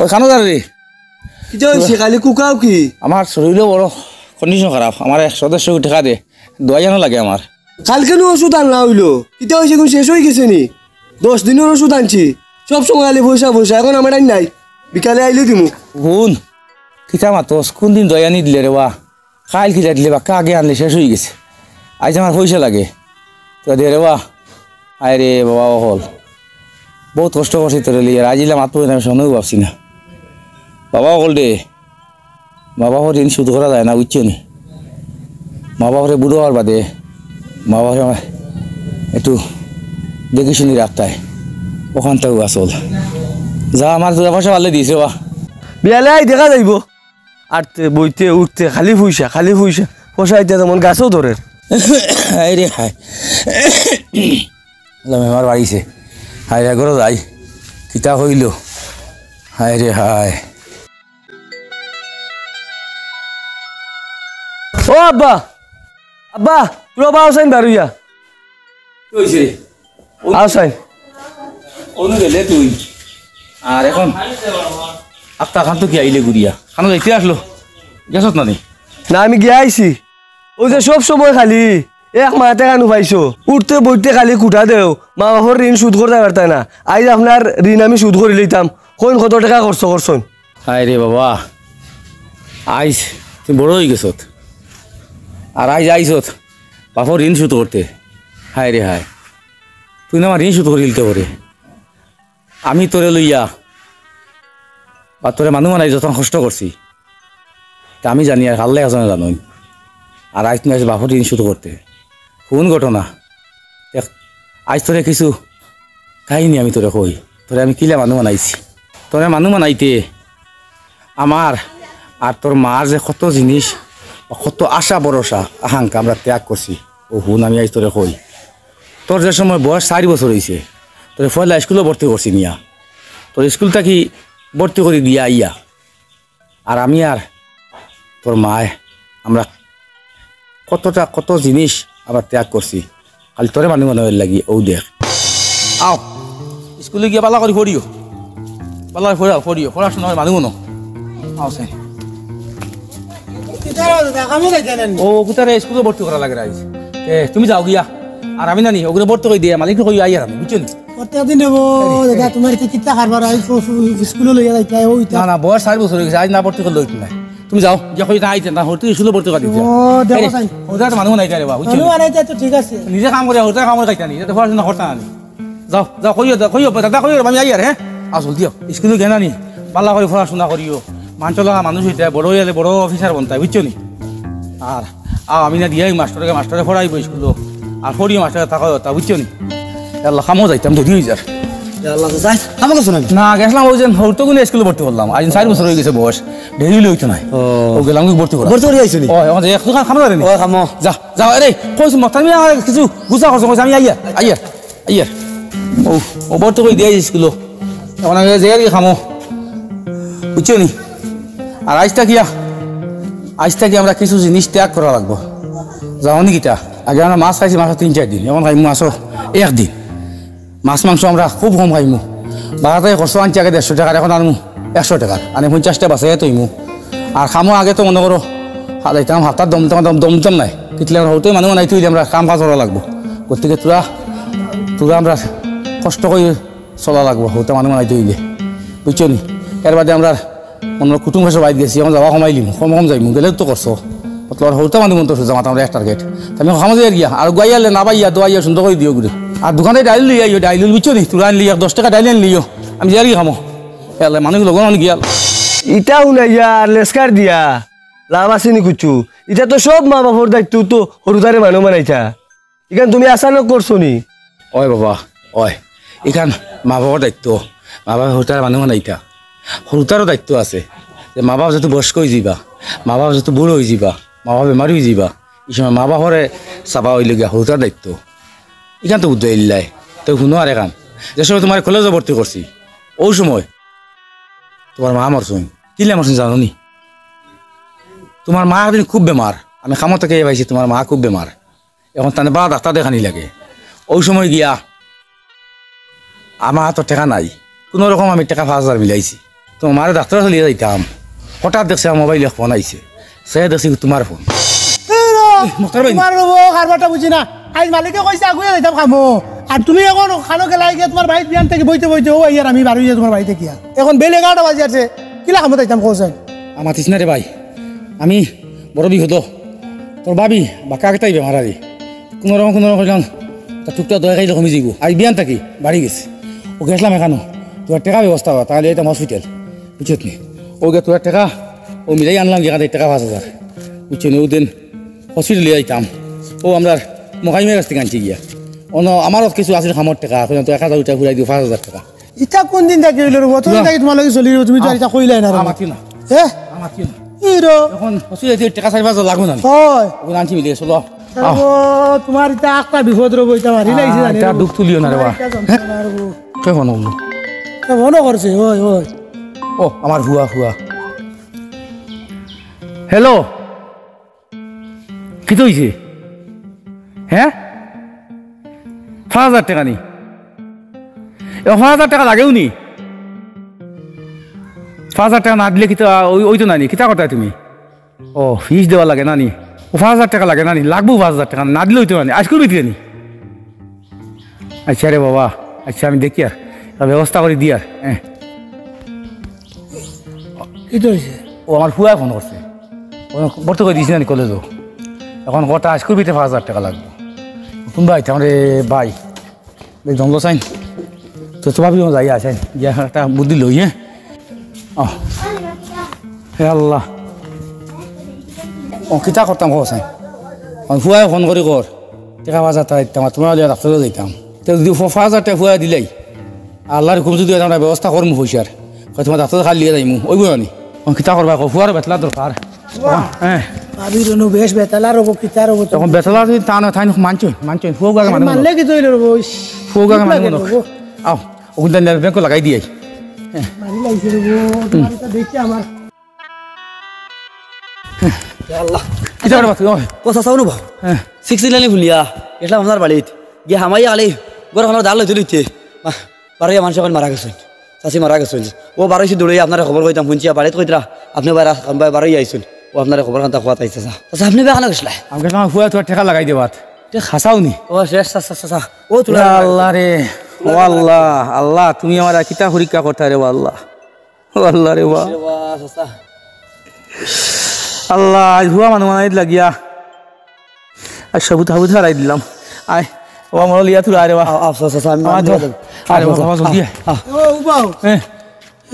ওই খানো যার রে কিটা হইছে খালি কুকাও কি আমার শরীরও বড় কন্ডিশন খারাপ আমার এক সদস্য ঠেকা দে দোয়া জানো লাগে আমার কালকে নো ওষুধ আনলা হইলো কিটা হইছে কোন শেষ হয়ে গেছে নি 10 দিনের ওষুধ আনছি সব সময় আলে বসা এখন আমার আইন নাই বিকালে আইলে দিমু হুন কিতা মাতস কোন দিন দয়া নি দিলে রে বা কাল কিতা দিলে বা কাগে আনলে শেষ হয়ে গেছে আজ আমার পয়সা লাগে তো দে রে বা আয় রে বাবা হল বহুত কষ্ট করছি তোর লিয়ে আজিলে মাত আমি শোনেও ভাবছি না বাবা হল দে বাবা হর ঋণ শোধ করা যায় না বুঝছো নি মা বাবারে বুড়ো হওয়ার বাদে মা বাবারে আমার একটু দেখে শুনি রাখতায় ওখান থেকেও আসল যা আমার দুটা পয়সা ভালো দিয়েছে বা বিয়ালে আই দেখা যাইব আটতে বইতে উঠতে খালি পয়সা পয়সা আইতে তেমন গাছও ধরে হায় রে হায় আমার বাড়িছে হায় রে ঘরে যাই কিতা হইল হায় রে হায় ও আব্বা আব্বা তোর বাবা আসাইন বারুইয়া কি হয়েছে আসাইন অনু গেলে তুই আর এখন আত্মা খান তো কি আইলে গুড়িয়া খানো যাইতে আসলো গেছত না নি না আমি গিয়ে আইছি ওই যে সব সময় খালি এক মাহ টাকা নুপাইছো উঠতে বইতে খালি কুটা দেও মা বাবার ঋণ শোধ করতে পারতাই না আজ আপনার ঋণ আমি শোধ করে লইতাম কোন কত টাকা খরচ করছেন হায় রে বাবা আইস তুই বড় হয়ে গেছত আর আইজ আইসত বাপর ঋণ শোধ করতে হায় রে হায় তুই না আমার ঋণ শোধ করে দিতে পারে আমি তোরে লইয়া বা তোরে মানুষ মানাই যত কষ্ট করছি তা আমি জানি আর আল্লাহ আসনে জানুন আর আজ তুমি আজ বাপর ঋণ শোধ করতে কোন ঘটনা আজ তোরে কিছু কাহিনী আমি তোরে কই তোরে আমি কিলা মানুষ বানাইছি তোরে মানুষ বানাইতে আমার আর তোর মার যে কত জিনিস কত আশা ভরসা আকাঙ্ক্ষা আমরা ত্যাগ করছি ও হুন আমি আজ তোরে কই তোর যে সময় বয়স 4 বছর হয়েছে তোর পয়লা স্কুলে ভর্তি করছি নিয়া তোর স্কুলটা কি ভর্তি করে দিয়া আইয়া আর আমি আর তোর মায় আমরা কত জিনিস আমরা ত্যাগ করছি খালি তোরে মানুষ বানাবার লাগি ও দেখ আও স্কুলে গিয়ে পালা করে পড়িও পালা পড়িও পড়াশোনা হয় মানুষ মনো আও সাই ও কোথায় স্কুলে ভর্তি করা লাগে রাইজ তুমি যাও গিয়া আর আমি নানি ওগুলো ভর্তি করে দিয়ে মালিক কই আইয়ার আমি বুঝছো প্রত্যেকদিন দেবো দাদা তোমার কিতা খাবার স্কুলে লইয়া যাইতে ওই না না বয়স 4 বছর হয়ে গেছে আজ না ভর্তি করলে হইতো না তুমি যাও গিয়া কই না আইতে না হতে স্কুলে ভর্তি করে দিতে ও দেখো সাইন ওটা তো মানুষ নাই রে বাবা বুঝছো মানুষ আনাইতে তো ঠিক আছে নিজে কাম করে ওটা কাম করে খাইতা নি এটা পড়াশোনা করতা না যাও যাও কইও দাদা কইও আমি আইয়ার হ্যাঁ আসল দিও স্কুলে গেনা নি পাল্লা করে পড়াশোনা করিও মানচলা মানুষ হইতে বড় হইলে বড় অফিসার বনতাই বুঝছো নি আর আমি না দিয়ে মাস্টারে পড়াইব স্কুলে আর পড়িও মাস্টারে থাকা তা বুঝছো নি আল্লাহ খামো যাইতাম যদি হয়ে যার না গেছিলাম ওই যে হরতো কোনো স্কুলে ভর্তি করলাম আজ 4 বছর হয়ে গেছে বয়স দেরি হইতো নাই ও গেলাম ভর্তি করে আইছিনি ও এখন এক দোকান খামো যাবে নি ও খামো যা যাও আরে কইছ মত আমি কিছু গুছা করছ আমি আইয়া ও ভর্তি করে দিয়ে স্কুলে এখন আগে যাই খামো বুঝছো নি আর আজটা কি আমরা কিছু জিনিস ত্যাগ করা লাগবো যাও নি কিটা আগে আমরা মাছ খাইছি মাছ 3-4 দিন এখন খাইমু মাছ 1 দিন মাছ মাংস আমরা খুব কম খাইমু বাড়াতে খরচ আনছি আগে 150 টাকার এখন আনমু 100 টাকার আনি 50টা বাসে তৈমু আর খামো আগে তো মনে করো হাতাইতাম হাতার দমতাম নাই কিতলে হতে মানুষ নাই তুই আমরা কাম কাজ করা লাগবো গতিকে তোরা আমরা কষ্ট করে চলা লাগবো হতে মানুষ নাই তুইলে বুঝছো নি এর বাদে আমরা মনে কুটুম ভাষা বাইর গেছি এখন যাওয়া কমাইলিম কম যাইমু গেলে তো করছো তোর হতে মানুষ মন তো সোজা মাথা আমরা এক টার্গেট আমি খামো যাই গিয়া আর গাইয়ালে না বাইয়া দোয়াইয়া সুন্দর করে দিও ঘুরে আর দোকানে ডাইল লিয়ে আইও ডাইল বুঝছো নি তোরা আনলি 10 টাকা ডাইল আনলিও আমি যাই খামো এলে মানুষ লগন গিয়া ইটা উনাইয়া লেস্কার দিয়া লাভ আছে নি কুচু এটা তো সব মা বাবার দায়িত্ব তো সরুতারে মানুষ বানাইছা এখান তুমি আচানক করছো নি ওই বাবা ওই এখান মা বাবার দায়িত্ব মা বাবা সরুতারে মানুষ বানাইতা সরুতারও দায়িত্ব আছে যে মা বাবা যত বয়স্ক হয়ে যাবা মা বাবা যত বুড়ো হয়ে যাবা মা বাবা বেমারি হয়ে যাবা এই সময় মা বাবারে চাবা হইলে গিয়া সরুতার দায়িত্ব এখান তো বুদ্ধ এলাই তো শুনো আর এখান যে সময় তোমার কলেজে ভর্তি করছি ওই সময় তোমার মা মরছুন কিলে মরছুন জানো নি তোমার মা একদিন খুব বেমার আমি খামো থেকে পাইছি তোমার মা খুব বেমার এখন তানে বা ডাক্তার দেখানি লাগে ওই সময় গিয়া আমার হাতত টেকা নাই কোনো রকম আমি টাকা 5,000 মিলাইছি তো আমার ডাক্তার চলিয়ে যাইতাম হঠাৎ দেখছি আমার মোবাইলে ফোন আইছে সে দেখছি তোমার ফোন মোখতার ভাই তোমার রব কারবারটা বুঝি না আজ মালিকে কইছে আগুয়ে যাইতাম খামো আর তুমি এখন খানো গেলাই গিয়ে তোমার বাড়িতে বিয়ান থেকে বইতে বইতে ও ইয়ার আমি বাড়ি যাই তোমার বাড়িতে কিয়া এখন বেলে 11টা বাজে আছে কিলা খামো যাইতাম কোসেন আমার তিসনা রে ভাই আমি বড় বিহত তোর ভাবি বা কাকটাই বেমার আরে কোনো রকম কইলাম তা টুকটা দয়া খাইলে কমে যাইব আজ বিয়ান থাকি বাড়ি গেছে ও গেছিলাম এখানো তোর টাকা ব্যবস্থা হয় তাহলে এটা হসপিটাল বুঝছত নি ও গে তোর টাকা ও মিলাই আনলাম যেখানে টাকা 5,000 বুঝছো নি ওদিন হসপিটালে যাইতাম ও আমরা মকাইমের কাছ থেকে আনছি গিয়া অন্য আমারও কিছু আছে খামর টাকা তো 1,000 টাকা ঘুরাই দিও 5,000 টাকা ইটা কোন দিন থাকি হইল রব তুমি থাকি তোমার লগে চলি তুমি তো এটা কইলাই না আমার কি না হে আমার কি না ইরো এখন হসপিটালে টাকা 4,000 লাগবে না হয় ওখানে আনছি মিলিয়ে চলো ও তোমার ইটা একটা বিপদ রব ইটা মারি লাইছে জানি এটা দুঃখ তুলিও না রে বা কে ফোন হলো মনে করছে ওই ওই ও আমার হুয়া হ্যালো কি তো হয়েছে হ্যাঁ 5,000 টাকা নি 5,000 টাকা লাগেও নি 5,000 টাকা না দিলে কিতা ওই তো নানি কিতা কথা তুমি ও ফিস দেওয়া লাগে নানি ও 5,000 টাকা লাগে নানি লাগবো 5,000 টাকা না দিলে ওই তো নানি আজ করবি তুই নি আচ্ছা রে বাবা আচ্ছা আমি দেখি আর ব্যবস্থা করে দি আর হ্যাঁ কি তো হইছে ও আমার ফুয়া ফোন করছে ভর্তি করে দিয়েছি জানি কলেজও এখন কটা আজ করবিতে 5,000 টাকা লাগবে কোন ভাই আমার ভাই জঙ্গল চাইন তো তো ভাবি যাই আসেন গিয়া একটা বুদ্ধি লই হ্যাঁ ও হে আল্লাহ ও কিতা করতাম চাই ফুয়াই ফোন করি কর টাকা 5,000 টাকা দিতাম তোমার ডাক্তারও যাইতাম তো যদি 5,000 টাকা ফুয়া দিলাই আল্লাহর হুকুম যদি আমরা ব্যবস্থা করমু পয়সার তোমার ডাক্তার খালি লিয়ে যাইমু ওই বই কিতা করবা ফুয়ার বেতলা দরকার হ্যাঁ ভাবির নু বেশ বেতালা রব কিতা রব তখন বেতলা যদি তা না থাই মানছই ফুয়া গাগে মানুষ মানলে কি তৈল রব ফুয়া গাগে মানুষ আও ওগুলা ব্যাংক লাগাই দিয়ে মারি লাইছে রব তোমার এটা দেখি আমার আল্লাহ কিতা করবা তুই কথা চাও নো হ্যাঁ 6 লাইনে ভুলিয়া গেলাম আপনার বাড়িত গিয়ে হামাই আলে গরখানোর দাল লইতে লইতে বারোয়া মানুষ এখন মারা গেছেন চাষি মারা গেছেন ও বারোইছি দৌড়ে আপনারা খবর কইতাম শুনছি বাড়িত কইতরা আপনি বারোই আইসুন ও আপনারা খবর খান্তা খোয়াত আইসা চাষা আপনি বেখানা গেছিলা আমাকে তোমার ফুয়া তোর টাকা লাগাই দেবাত এটা খাসাও নি ও শেষ চাষা ও তুলা আল্লাহ রে ও আল্লাহ আল্লাহ তুমি আমার কিতা পরীক্ষা করতে রে আল্লাহ ও আল্লাহ রে বা চাষা আল্লাহ আজ হুয়া মানুষ মানাই লাগিয়া আর সবুজ হাবুজ হারাই দিলাম আয় ও আমার লিয়া তুই আরে বা আফসোস চাষা আমি আরে বাবা জলদি ও উবাও হ্যাঁ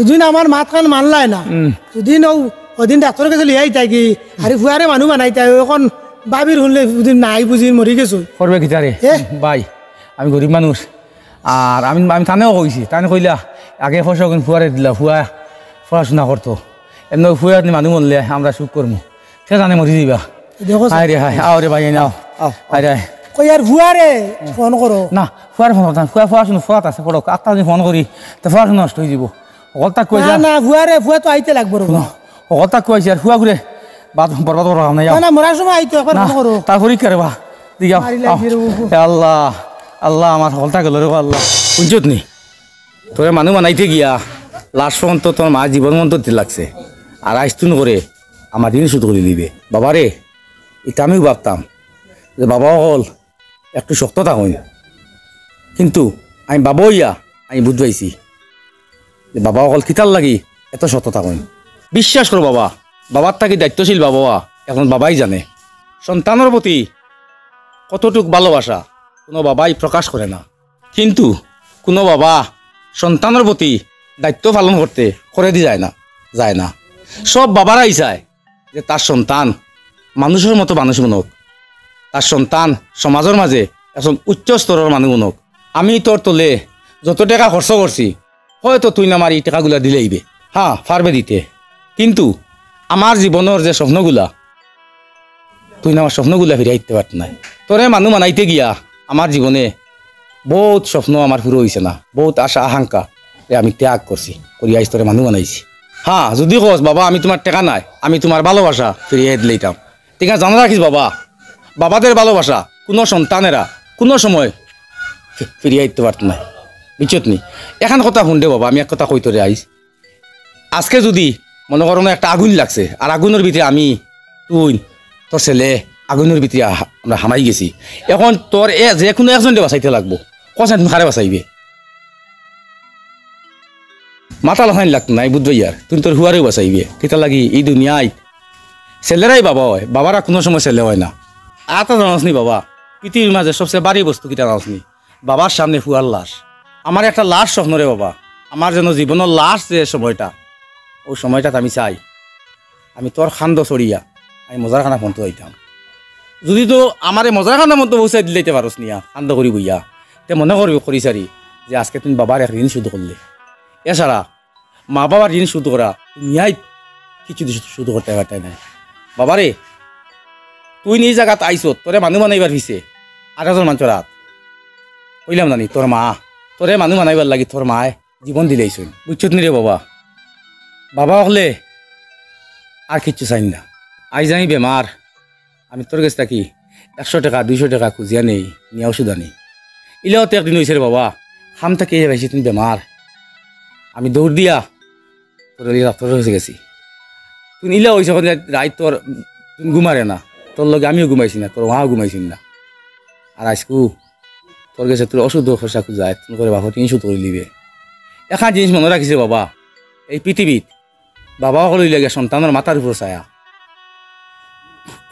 এদিন আমার মাত কান মানলাই না এদিন ওদিন ডাক্তারের কাছে লিয়াই তাই কি আরে ফুয়ারে মানুষ বানাই তাই এখন বাবির শুনলে ওদিন নাই বুঝি মরি গেছো করবে কিতা রে ভাই আমি গরিব মানুষ আর আমি আমি থানেও কইছি তানে কইলা আগে পয়সা কোন ফুয়ারে দিলা ফুয়া পড়াশোনা করতো এমন ফুয়া মানুষ মরলে আমরা সুখ করবো সে জানে মরি দিবা দেখো হায় রে হায় আও রে ভাই নাও হায় রে কই আর ফুয়ারে ফোন করো না ফুয়ার ফোন করতাম ফুয়া পড়াশোনা ফুয়াত আছে পড়ো আটটা যদি ফোন করি তো পড়াশোনা নষ্ট হয়ে যাব অকলতা না কইলা না ফুয়ারে ফুয়া তো আইতে লাগবো রব অকলতা কইছি আর ফুয়া ঘুরে বরবাদ করা নাই না না মরার সময় আইতো একবার না ফোন করো তার পরীক্ষা রে বা দিগাও মারি লাগবে রে বাবু। আল্লাহ আল্লাহ আমার হলতা গেল রে আল্লাহ বুঝছত নি তোরে মানুষ বানাইতে গিয়া লাস্ট পর্যন্ত তোর মা জীবন মন্ত্র দিতে লাগছে আর আইসতুন করে আমার দিন শুধু করে দিবে বাবা রে এটা আমিও ভাবতাম যে বাবা হল একটু শক্ত থাকুন কিন্তু আমি বাবা হইয়া আমি বুঝবাইছি যে বাবা হল কিতার লাগি এত শক্ত থাকুন বিশ্বাস করো বাবা বাবার থাকি দায়িত্বশীল বাবা এখন বাবাই জানে সন্তানের প্রতি কতটুক ভালোবাসা কোনো বাবাই প্রকাশ করে না কিন্তু কোনো বাবা সন্তানের প্রতি দায়িত্ব পালন করতে করে দিয়ে যায় না সব বাবারাই চায় যে তার সন্তান মানুষের মতো মানুষ গুণক তার সন্তান সমাজের মাঝে এখন উচ্চ স্তরের মানুষ গুণক আমি তোর তোলে যত টাকা খরচ করছি হয়তো তুই আমার এই টাকাগুলা দিলেইবে হ্যাঁ পারবে দিতে কিন্তু আমার জীবনের যে স্বপ্নগুলা তুই আমার স্বপ্নগুলা ফিরে আইতে পারত নাই তোরে মানুষ মানাইতে গিয়া আমার জীবনে বহুত স্বপ্ন আমার পুরো হয়েছে না বহুত আশা আকাঙ্ক্ষা আমি ত্যাগ করছি করি আইস তোরে মানুষ বানাইছি হ্যাঁ যদি কস বাবা আমি তোমার টাকা নাই আমি তোমার ভালোবাসা ফিরিয়ে দিলাম ঠিক আছে জানা রাখিস বাবা বাবাদের ভালোবাসা কোনো সন্তানেরা কোনো সময় ফিরিয়ে দিতে পারত না বুঝছত নি এখন কথা শুন দে বাবা আমি এক কথা কই তোরে আইস আজকে যদি মনে করো না একটা আগুন লাগছে আর আগুনের ভিতরে আমি তুই তোর ছেলে আগুনের ভিতরে আমরা হামাই গেছি এখন তোর যে কোনো একজনকে বাঁচাইতে লাগবো কষা তুমি খারে বাঁচাইবে মাথা লখানি লাগতো নাই বুঝবো ইয়ার তুমি তোর হুয়ারেও বাঁচাইবে কেটা লাগি এই দুনিয়ায় ছেলেরাই বাবা হয় বাবারা কোনো সময় ছেলে হয় না আতা জানাসনি বাবা পৃথিবীর মাঝে সবচেয়ে বাড়ি বস্তু কিটা জানাসনি বাবার সামনে হুয়ার লাশ আমার একটা লাশ স্বপ্ন রে বাবা আমার যেন জীবনের লাশ যে সময়টা ওই সময়টাতে আমি চাই আমি তোর খান্দ চড়িয়া আমি মজার খানা ফোনটো হইতাম যদি তো আমার এই মজার খানা মতো পৌঁছাই দিলেতে পারস নিয়া খান্দ করি বইয়া তে মনে করবি করি সারি যে আজকে তুমি বাবার এক ঋণ শুধু করলে এছাড়া মা বাবার ঋণ শুধু করা দুনিয়ায় কিছু শুধু করতে পারতাই নাই বাবারে তুই নিজ জায়গাত আইসত তোরে মানুহ বানাইবার ভিছে আর এজন মানুষের হাত কইলাম জানি তোর মা তোরে মানুহ বানাইবার লাগি তোর মায়ে জীবন দিলেইছুন বুঝছত নি রে বাবা বাবা হলে আর কিচ্ছু চাই না আই জানি বেমার আমি তোর কাছে থাকি 100 টাকা 200 টাকা খুঁজিয়া নেই নিয়ে ওষুধ আনি ইলেও তো একদিন হয়েছে রে বাবা খাম থাকি ভাইছি তুমি বেমার আমি দৌড় দিয়া তোর ডাক্তার হয়েছে গেছি তুই নিলে হয়েছে রাত তোর তুমি ঘুমারে না তোর লগে আমিও ঘুমাইছি না তোর মাও ঘুমাইছি না আর আজকু তোর কাছে তোর ওষুধ খরচা খুঁজায় তুমি করে বাবা তুমি ওষুধ করে নিবে এখন জিনিস মনে রাখিছে বাবা এই পৃথিবীত বাবা সকল লাগে সন্তানের মাথার উপর ছায়া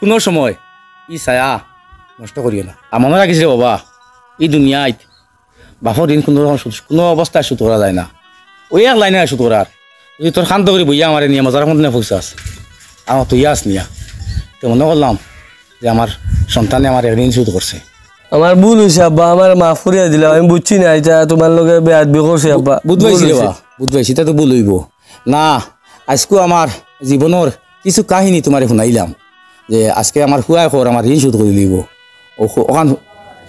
কোনো সময় ই ছায়া নষ্ট করিও না আর মনে রাখিছে বাবা এই দুনিয়ায় বাপর দিন কোনো অবস্থায় শুধু করা যায় না ওই এক লাইনে শুধু করার যদি তোর শান্ত করে বইয়া আমার নিয়ে মজার মধ্যে পৌঁছাস আমার তো ইয়াস নিয়া তো মনে করলাম যে আমার সন্তানে আমার ঋণ শুধু করছে আমার ভুল হয়েছে আব্বা আমার মাফ করিয়া দিলাম আমি বুঝছি না এটা তোমার লগে বেয়াদবি করছে আব্বা বুঝবাইছি রে বা বুঝবাইছি তা তো ভুল হইব না আজকে আমার জীবনের কিছু কাহিনী তোমারে শুনাইলাম যে আজকে আমার হুয়াই খর আমার ঋণ শুধু করে দিব ওখান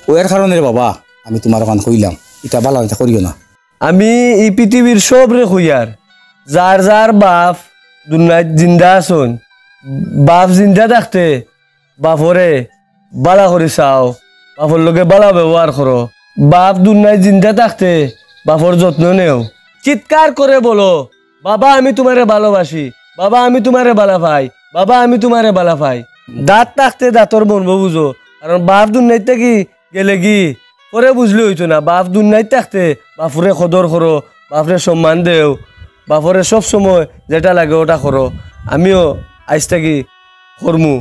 ওর কারণে রে বাবা আমি তোমার ওখান কইলাম এটা ভালো এটা করিও না আমি এই পৃথিবীর সব রে খুইয়ার যার যার বাপ দুনিয়ায় জিন্দা আছন বাপ জিন্দা থাকতে বাপরে বালা করে চাও বাপর লগে বালা ব্যবহার করো বাপ দুনিয়ায় জিন্দা থাকতে বাপর যত্ন নেও চিৎকার করে বলো বাবা আমি তোমারে ভালোবাসি বাবা আমি তোমারে বালা পাই বাবা আমি তোমারে বালা পাই দাঁত থাকতে দাঁতর বনবো বুঝো কারণ বাপ দুনিয়ায় থেকে গেলে কি পরে বুঝলে হইতো না বাপ দুনিয়ায় থাকতে বাপরে কদর করো বাপরে সম্মান দেও বাপরে সব সময় যেটা লাগে ওটা করো আমিও আজ থাকি করমু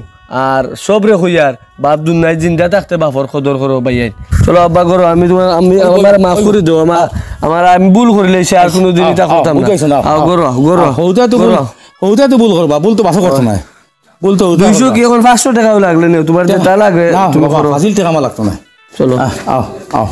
আর সবরে হইয়ার বাপ দুনিয়ায় জিন্দা থাকতে বাপর কদর করো ভাইয়াই চলো আব্বা করো আমি তোমার আমি আমার মাফ করে দেও আমার আমি ভুল করে লেছি আর কোনোদিন এটা করতাম না করো করো হৌতা তো ভুল করবা ভুল তো বাসা করতো না ভুল তো 200 কি এখন 500 টাকাও লাগলে না তোমার যেটা লাগে তুমি করো ফাজিল টাকা আমার লাগতো না চলো আও আও